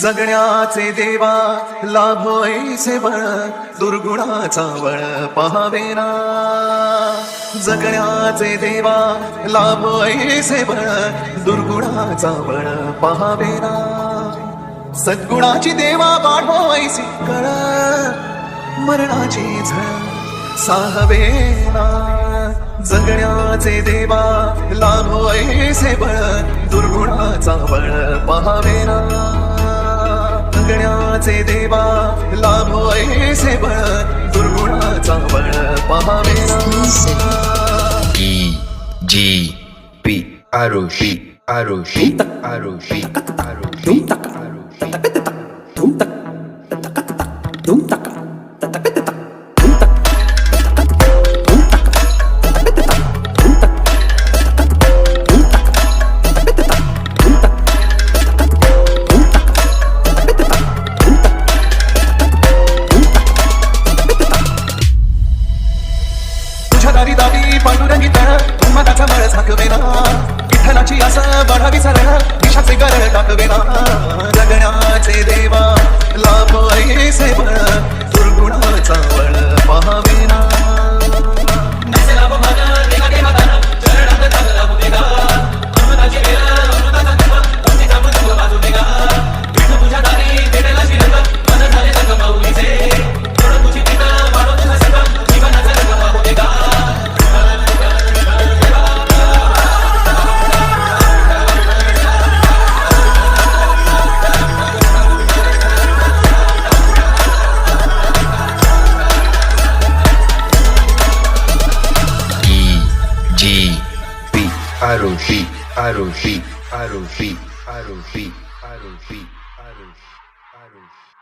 जगण्याचे देवा लाभो ऐसे बळ दुर्गुणाचा बळ पहावेना. जगण्याचे देवा लाभो ऐसे बळ दुर्गुणाचा बळ पहावेना. सद्गुणाची देवा वाढो ऐसी कळ मरणाची झळ साहवेना. जगण्याचे देवा लाभो ऐसे बळ दुर्गुणाचा बळ पहावेना. जगण्याचे देवा लाभो ऐसे बळ दुर्गुणाचा बळ पहावेना. P आरुषी आरुषी आरुषी आरुषी दारी दावी पांडुरंगी तळ उन्मादाचा मळ झाकवेना. विठ्ठलाची आस वाढावी सरळ विषाचे गरळ टाकवेना. जगण्याचे देवा लाभो ऐसे बळ दुर्गुणाचा बळ पहावेना. आरुषी आरुषी आरुषी आरुषी आरुषी आरुषी आरुषी